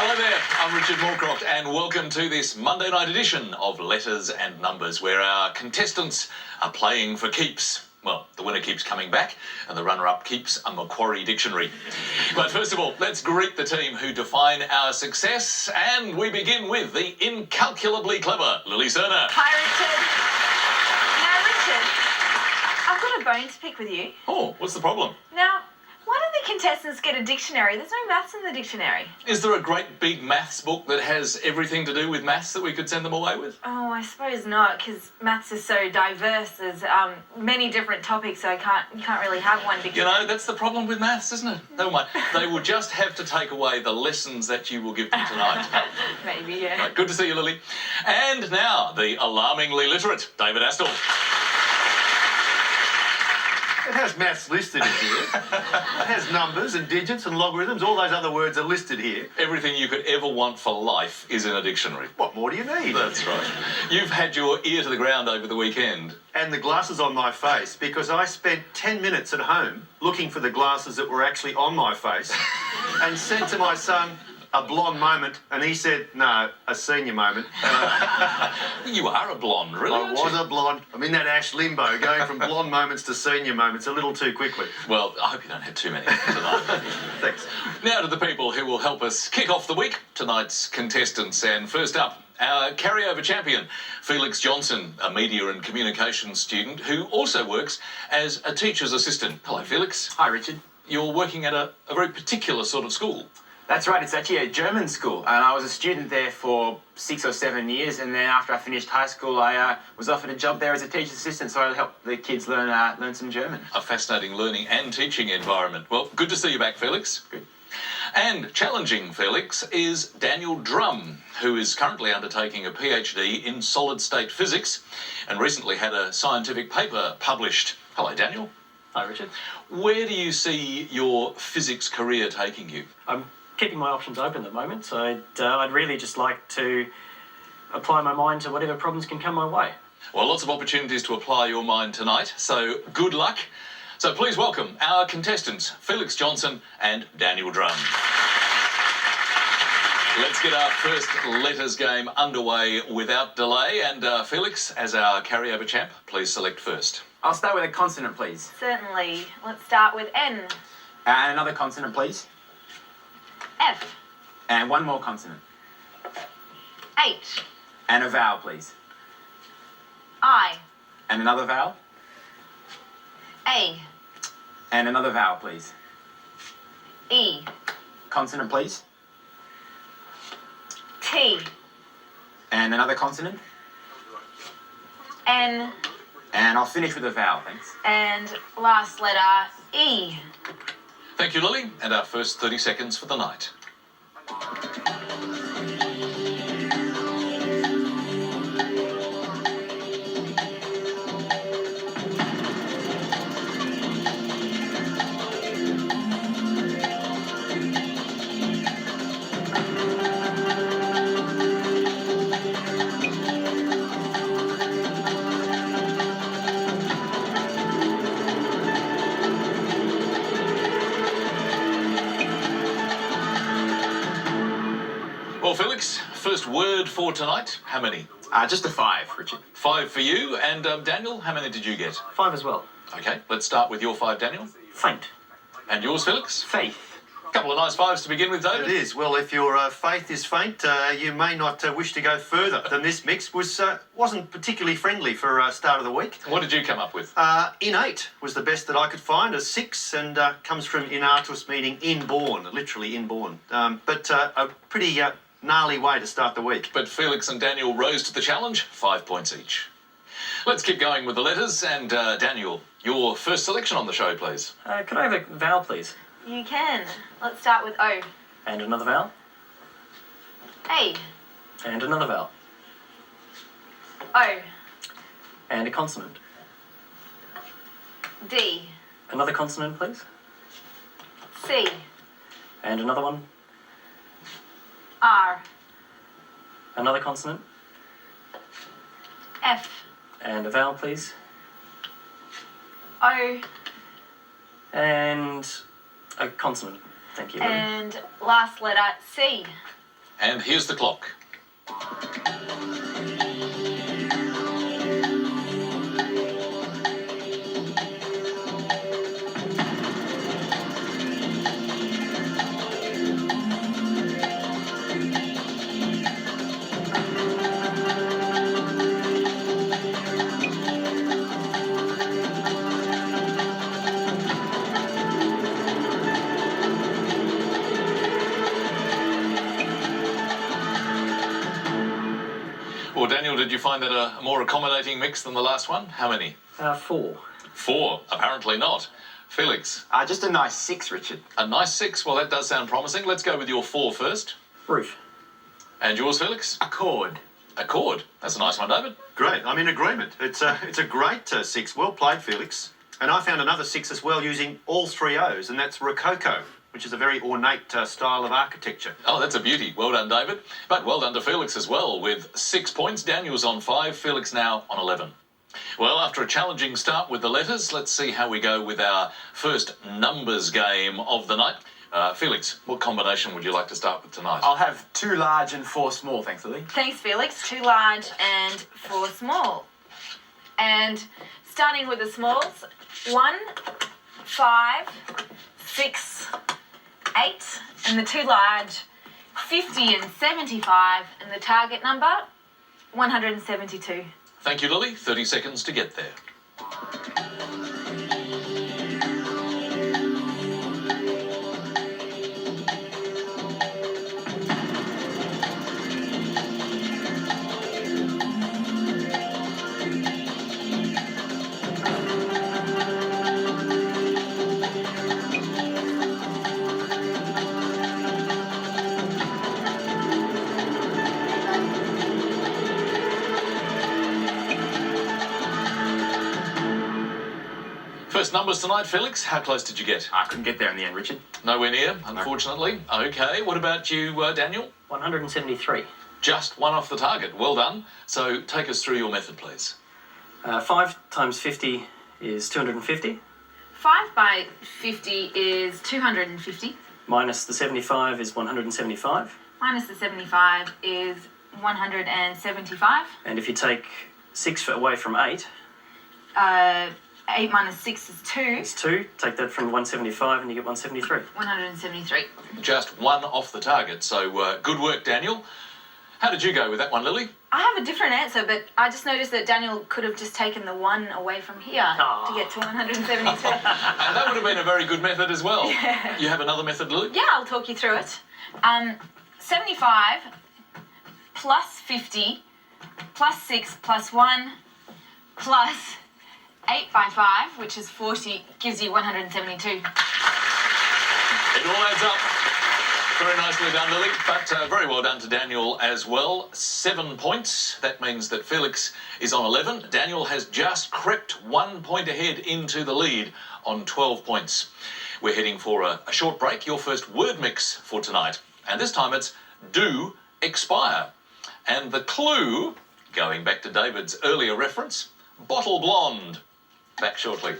Hello there, I'm Richard Morecroft and welcome to this Monday night edition of Letters and Numbers, where our contestants are playing for keeps. Well, the winner keeps coming back and the runner-up keeps a Macquarie dictionary. But first of all, let's greet the team who define our success, and we begin with the incalculably clever Lily Serna. Hi, Richard. Now, Richard, I've got a bone to pick with you. Oh, what's the problem? Now, why don't the contestants get a dictionary? There's no maths in the dictionary. Is there a great big maths book that has everything to do with maths that we could send them away with? Oh, I suppose not, because maths is so diverse. There's many different topics, so you can't really have one dictionary. You know, that's the problem with maths, isn't it? Never mind. They will just have to take away the lessons that you will give them tonight. Maybe, yeah. Right, good to see you, Lily. And now, the alarmingly literate David Astle. It has maths listed in here. It has numbers and digits and logarithms. All those other words are listed here. Everything you could ever want for life is in a dictionary. What more do you need? That's right. You've had your ear to the ground over the weekend. And the glasses on my face, because I spent 10 minutes at home looking for the glasses that were actually on my face and said to my son, a blonde moment, and he said, no, a senior moment. You are a blonde, really, I aren't was you? a blonde. I'm in that ash limbo, going from blonde moments to senior moments a little too quickly. Well, I hope you don't have too many tonight. Thanks. Now to the people who will help us kick off the week, tonight's contestants. And first up, our carryover champion, Felix Johnson, a media and communications student who also works as a teacher's assistant. Hello, Felix. Hi, Richard. You're working at a very particular sort of school. That's right, it's actually a German school, and I was a student there for 6 or 7 years, and then after I finished high school, I was offered a job there as a teacher's assistant, so I helped the kids learn some German. A fascinating learning and teaching environment. Well, good to see you back, Felix. Good. And challenging Felix is Daniel Drumm, who is currently undertaking a PhD in solid-state physics and recently had a scientific paper published. Hello, Daniel. Hi, Richard. Where do you see your physics career taking you? I'm keeping my options open at the moment, so I'd really just like to apply my mind to whatever problems can come my way. Well, lots of opportunities to apply your mind tonight, so good luck. So please welcome our contestants, Felix Johnson and Daniel Drumm. Let's get our first letters game underway without delay, and Felix, as our carryover champ, please select first. I'll start with a consonant, please. Certainly. Let's start with N. And another consonant, please. F. And one more consonant. H. And a vowel, please. I. And another vowel. A. And another vowel, please. E. Consonant, please. T. And another consonant. N. And I'll finish with a vowel, thanks. And last letter, E. Thank you, Lily, and our first 30 seconds for the night. Well, Felix, first word for tonight. How many? Just a 5, Richard. 5 for you. And Daniel, how many did you get? 5 as well. Okay, let's start with your 5, Daniel. Faint. And yours, Felix? Faith. A couple of nice 5s to begin with, David. It is. Well, if your faith is faint, you may not wish to go further than this mix. Wasn't particularly friendly for start of the week. What did you come up with? Innate was the best that I could find, a 6, and comes from innatus, meaning inborn, literally inborn. But a pretty gnarly way to start the week. But Felix and Daniel rose to the challenge, 5 points each. Let's keep going with the letters, and Daniel, your first selection on the show, please. Could I have a vowel, please? You can. Let's start with O. And another vowel? A. And another vowel. O. And a consonant. D. Another consonant, please. C. And another one. R. Another consonant. F. And a vowel, please. O. And a consonant. Thank you, Lily. And last letter C. And here's the clock. Well, Daniel, did you find that a more accommodating mix than the last one? How many? 4. 4. Apparently not. Felix, Just a nice 6, Richard. a nice 6. Well, that does sound promising. Let's go with your 4 first. Roof. And yours, Felix? A chord. A chord. That's a nice one, David. Great, I'm in agreement. It's a great 6. Well played, Felix. And I found another 6 as well using all 3 O's, and that's Rococo, which is a very ornate style of architecture. Oh, that's a beauty. Well done, David. But well done to Felix as well, with 6 points. Daniel's on 5, Felix now on 11. Well, after a challenging start with the letters, let's see how we go with our first numbers game of the night. Felix, what combination would you like to start with tonight? I'll have 2 large and 4 small, thanks, Lily. Thanks, Felix. 2 large and 4 small. And starting with the smalls, 1, 5, 6, 8, and the 2 large, 50 and 75, and the target number, 172. Thank you, Lily. 30 seconds to get there. First numbers tonight, Felix. How close did you get? I couldn't get there in the end, Richard. Nowhere near, unfortunately. Okay, what about you, Daniel? 173. Just 1 off the target. Well done. So take us through your method, please. 5 times 50 is 250. 5 by 50 is 250. Minus the 75 is 175. Minus the 75 is 175. And if you take 6 away from 8, 8 minus 6 is 2. it's 2. Take that from 175 and you get 173. 173. Just 1 off the target. So good work, Daniel. How did you go with that one, Lily? I have a different answer, but I just noticed that Daniel could have just taken the 1 away from here to get to 172. And that would have been a very good method as well. Yeah. You have another method, Lily? Yeah, I'll talk you through it. 75 plus 50 plus 6 plus 1 plus 8 by 5, which is 40, gives you 172. It all adds up. Very nicely done, Lily, but very well done to Daniel as well. 7 points. That means that Felix is on 11. Daniel has just crept 1 point ahead into the lead on 12 points. We're heading for a short break. Your first word mix for tonight. And this time it's do expire. And the clue, going back to David's earlier reference, bottle blonde. Back shortly.